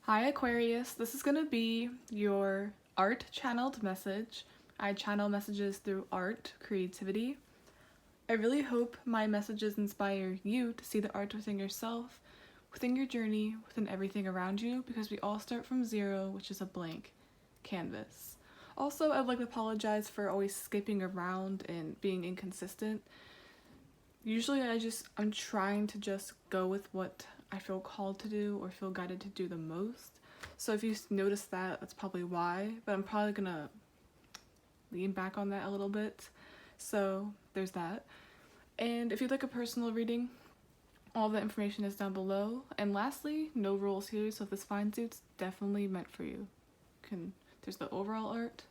Hi Aquarius, this is going to be your art channeled message. I channel messages through art, creativity. I really hope my messages inspire you to see the art within yourself, within your journey, within everything around you, because we all start from zero, which is a blank canvas. Also, I'd like to apologize for always skipping around and being inconsistent. Usually I'm trying to just go with what I feel called to do or feel guided to do the most. So if you notice that, that's probably why, but I'm probably gonna lean back on that a little bit. So there's that. And if you'd like a personal reading, all the information is down below. And lastly, no rules here, so if this finds you, it's definitely meant for you. There's the overall art,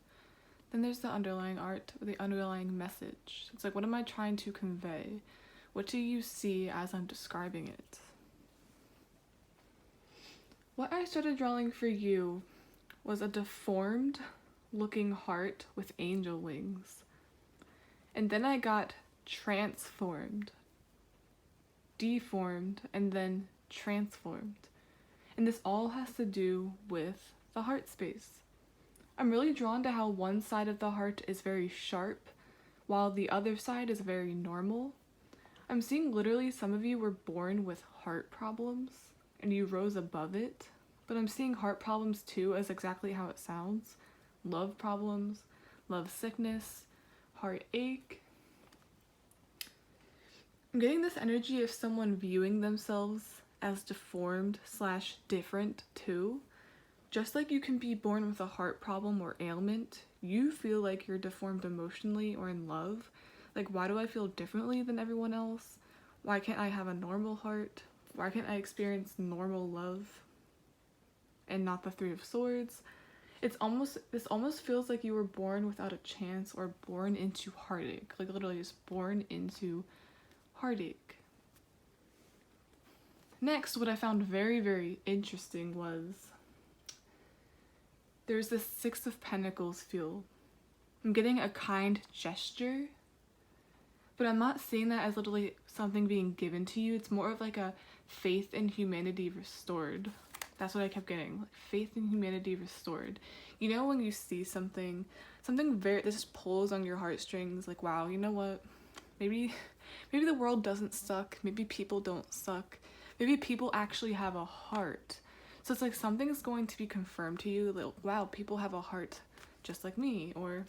then there's the underlying art, or the underlying message. It's like, what am I trying to convey? What do you see as I'm describing it? What I started drawing for you was a deformed looking heart with angel wings. And then I got transformed, deformed, and then transformed. And this all has to do with the heart space. I'm really drawn to how one side of the heart is very sharp, while the other side is very normal. I'm seeing literally some of you were born with heart problems, and you rose above it, but I'm seeing heart problems too as exactly how it sounds. Love problems, love sickness, heartache. I'm getting this energy of someone viewing themselves as deformed / different too. Just like you can be born with a heart problem or ailment, you feel like you're deformed emotionally or in love. Like, why do I feel differently than everyone else? Why can't I have a normal heart? Why can't I experience normal love and not the Three of Swords? This almost feels like you were born without a chance or born into heartache. Like, literally just born into heartache. Next, what I found very, very interesting was there's this Six of Pentacles feel. I'm getting a kind gesture, but I'm not seeing that as literally something being given to you. It's more of like a faith in humanity restored. That's what I kept getting, like faith in humanity restored. You know, when you see something very, this just pulls on your heartstrings, like, wow, you know what? Maybe the world doesn't suck. Maybe people don't suck. Maybe people actually have a heart. So it's like something's going to be confirmed to you, like, wow, people have a heart just like me, or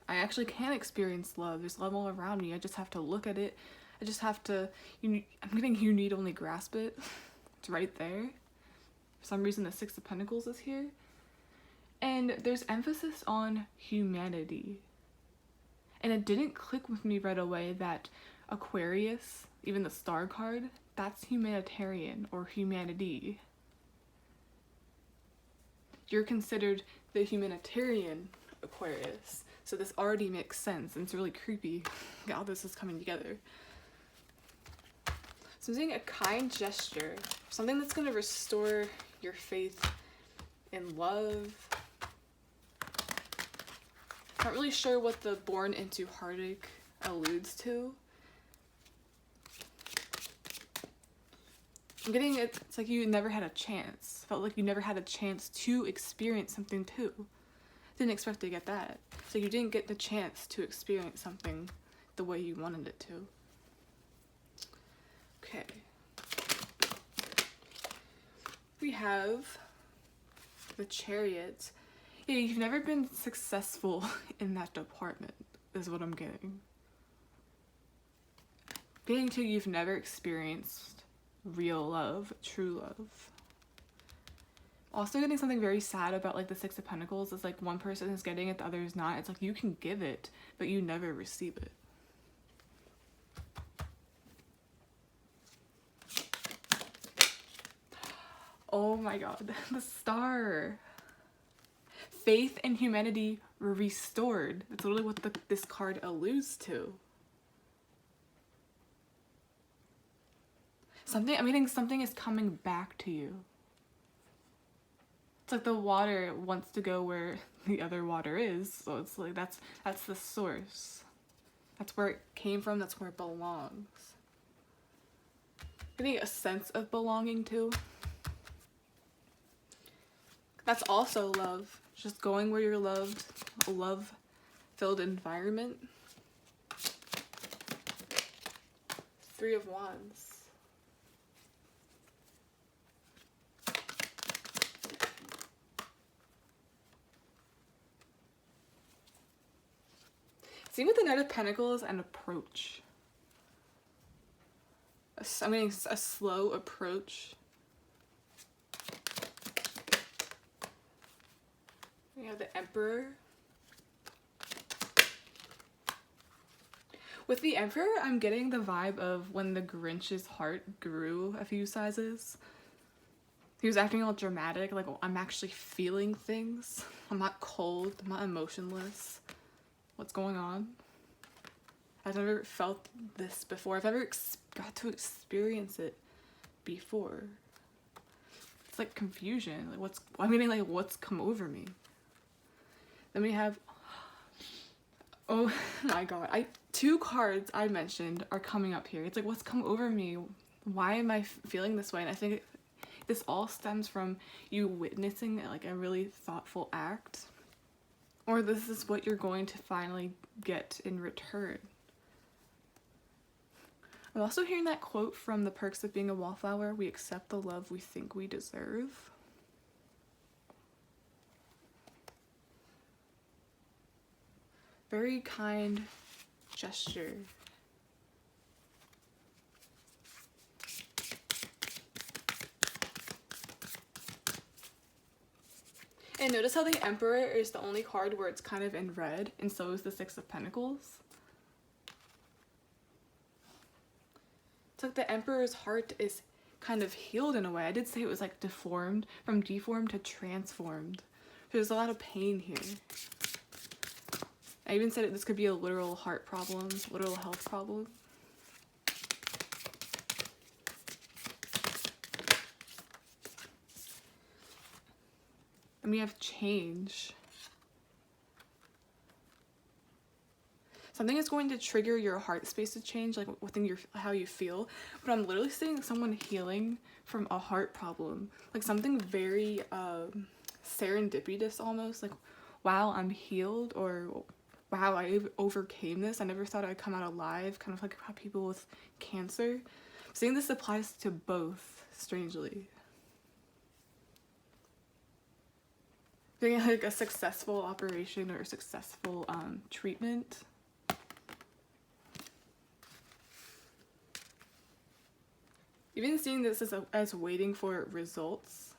I actually can experience love. There's love all around me. I just have to look at it. I just have to, I'm getting you need only grasp it. It's right there. For some reason the Six of Pentacles is here. And there's emphasis on humanity. And it didn't click with me right away that Aquarius, even the star card, that's humanitarian or humanity. You're considered the humanitarian Aquarius. So this already makes sense, and it's really creepy how this is coming together. So I'm seeing a kind gesture, something that's going to restore your faith in love. Not really sure what the born into heartache alludes to. I'm getting it's like you never had a chance. Felt like you never had a chance to experience something too. Didn't expect to get that. So you didn't get the chance to experience something the way you wanted it to. Okay. We have the Chariot. Yeah, you've never been successful in that department, is what I'm getting. Getting to you've never experienced real love, true love. Also getting something very sad about like the Six of Pentacles is like one person is getting it, the other is not. It's like you can give it, but you never receive it. Oh my god, the Star. Faith and humanity restored. That's literally what this card alludes to. I'm getting something is coming back to you. It's like the water wants to go where the other water is, so it's like that's the source. That's where it came from, that's where it belongs. Getting a sense of belonging too. That's also love. Just going where you're loved, a love-filled environment. Three of Wands. Same with the Knight of Pentacles and approach. I'm getting a slow approach. We have the Emperor. With the Emperor, I'm getting the vibe of when the Grinch's heart grew a few sizes. He was acting all dramatic, like I'm actually feeling things. I'm not cold, I'm not emotionless. What's going on? I've never felt this before. I've never got to experience it before. It's like confusion. Like what's come over me? Then we have, oh my god, two cards I mentioned are coming up here. It's like, what's come over me? Why am I feeling this way? And I think this all stems from you witnessing like a really thoughtful act. Or this is what you're going to finally get in return. I'm also hearing that quote from The Perks of Being a Wallflower, we accept the love we think we deserve. Very kind gesture. And notice how the Emperor is the only card where it's kind of in red, and so is the Six of Pentacles. It's like the Emperor's heart is kind of healed in a way. I did say it was like deformed, from deformed to transformed. There's a lot of pain here. I even said this could be a literal heart problem, literal health problem. And we have change. Something is going to trigger your heart space to change, like within how you feel. But I'm literally seeing someone healing from a heart problem. Like something very serendipitous almost. Like, wow, I'm healed, or wow, I overcame this. I never thought I'd come out alive. Kind of like how people with cancer. I'm seeing this applies to both, strangely. Doing like a successful operation or a successful treatment. Even seeing this as waiting for results.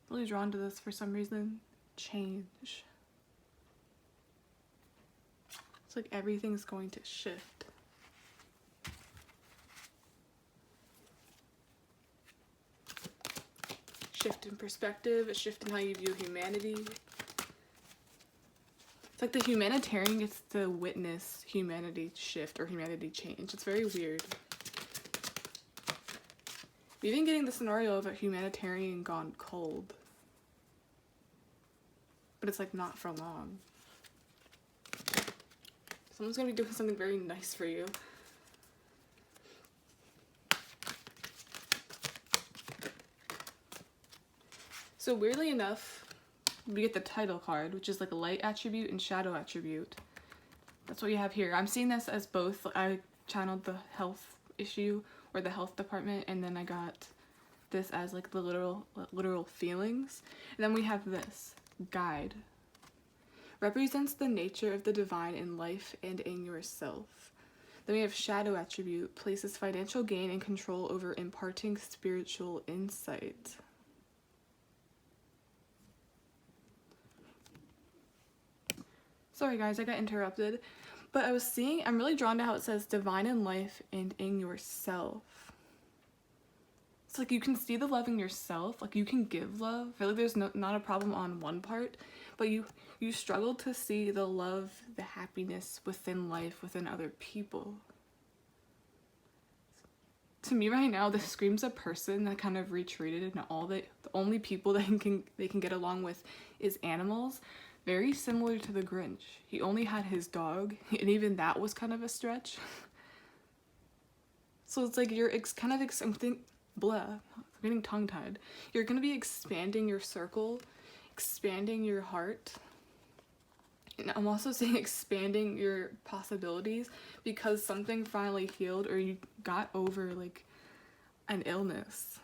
Really drawn to this for some reason. Change. It's like everything's going to shift. Shift in perspective, a shift in how you view humanity. It's like the humanitarian gets to witness humanity shift or humanity change. It's very weird. Even getting the scenario of a humanitarian gone cold. But it's like not for long. Someone's gonna be doing something very nice for you. So weirdly enough, we get the title card, which is like a light attribute and shadow attribute. That's what you have here. I'm seeing this as both. I channeled the health issue or the health department, and then I got this as like the literal feelings. And then we have this guide. Represents the nature of the divine in life and in yourself. Then we have shadow attribute, places financial gain and control over imparting spiritual insight. Sorry guys, I got interrupted. But I'm really drawn to how it says divine in life and in yourself. It's like you can see the love in yourself, like you can give love. I feel like there's not a problem on one part, but you struggle to see the love, the happiness within life, within other people. To me right now, this screams a person that kind of retreated, and all that the only people that they can get along with is animals. Very similar to the Grinch. He only had his dog, and even that was kind of a stretch. So it's like you're blah, I'm getting tongue-tied. You're gonna be expanding your circle, expanding your heart. And I'm also saying expanding your possibilities because something finally healed or you got over like an illness.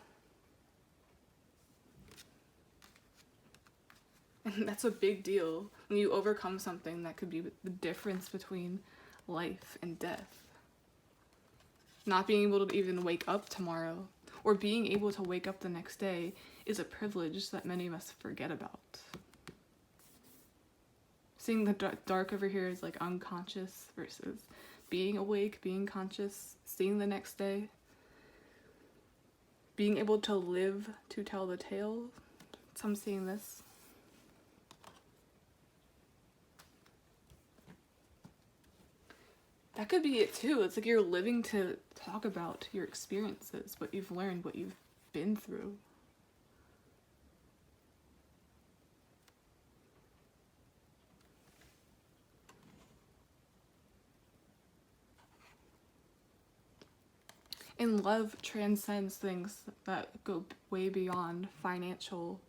And that's a big deal when you overcome something that could be the difference between life and death. Not being able to even wake up tomorrow or being able to wake up the next day is a privilege that many of us forget about. Seeing the dark over here is like unconscious versus being awake, being conscious, seeing the next day, being able to live to tell the tale. So I'm seeing this. That could be it too. It's like you're living to talk about your experiences, what you've learned, what you've been through. And love transcends things that go way beyond financial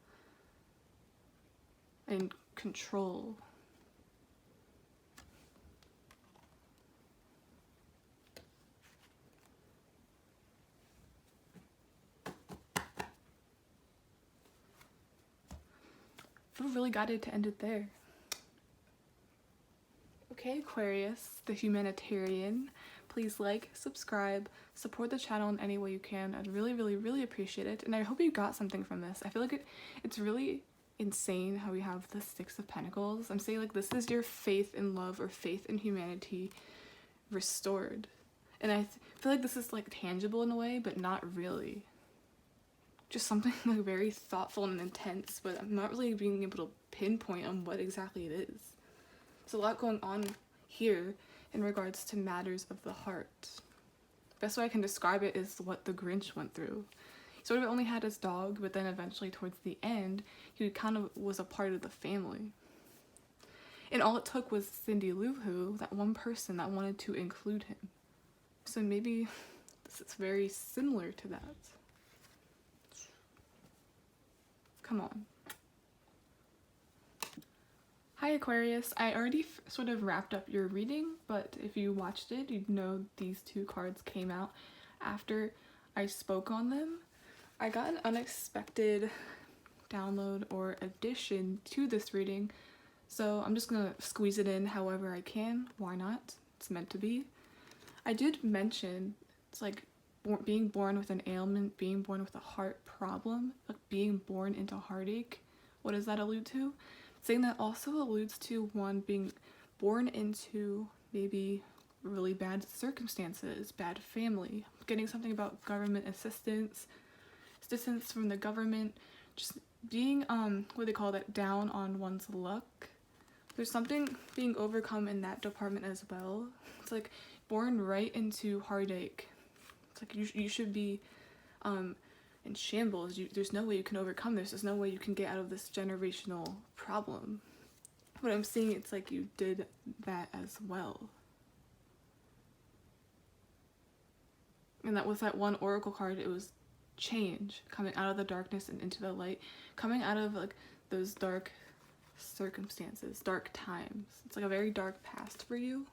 and control. I really got it to end it there. Okay, Aquarius, the humanitarian. Please like, subscribe, support the channel in any way you can. I'd really, really, really appreciate it. And I hope you got something from this. I feel like it's really insane how we have the Six of Pentacles. I'm saying like this is your faith in love or faith in humanity restored. And I feel like this is like tangible in a way, but not really. Just something like very thoughtful and intense, but I'm not really being able to pinpoint on what exactly it is. There's a lot going on here in regards to matters of the heart. Best way I can describe it is what the Grinch went through. He sort of only had his dog, but then eventually towards the end, he kind of was a part of the family. And all it took was Cindy Lou Who, that one person that wanted to include him. So maybe this is very similar to that. Come on. Hi Aquarius, I already sort of wrapped up your reading, but if you watched it, you'd know these two cards came out after I spoke on them. I got an unexpected download or addition to this reading, so I'm just gonna squeeze it in however I can. Why not? It's meant to be. I did mention it's like being born with an ailment, being born with a heart problem, like being born into heartache. What does that allude to? Saying that also alludes to one being born into maybe really bad circumstances, bad family, getting something about government assistance from the government, just being what do they call that, down on one's luck. There's something being overcome in that department as well. It's like born right into heartache. It's like you should be in shambles. There's no way you can overcome this. There's no way you can get out of this generational problem. But I'm seeing it's like you did that as well. And that with that one oracle card, it was change, coming out of the darkness and into the light, coming out of like those dark circumstances, dark times. It's like a very dark past for you.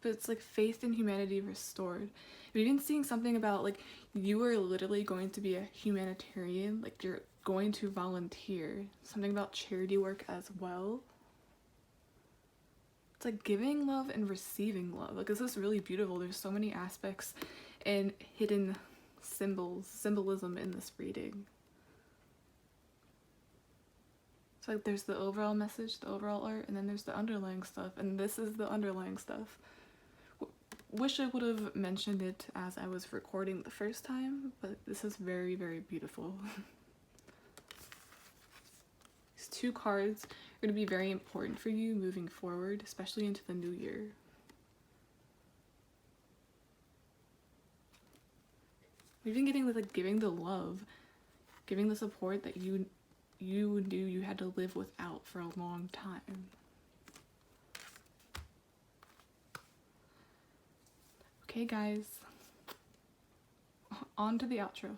But it's like faith in humanity restored. I'm even seeing something about like you are literally going to be a humanitarian, like you're going to volunteer. Something about charity work as well. It's like giving love and receiving love. Like this is really beautiful. There's so many aspects and hidden symbolism in this reading. So like there's the overall message, the overall art, and then there's the underlying stuff, and this is the underlying stuff. Wish I would have mentioned it as I was recording the first time, but this is very, very beautiful. These two cards are going to be very important for you moving forward, especially into the new year. Even getting the, like, giving the love, giving the support that you knew you had to live without for a long time. Okay, guys, on to the outro.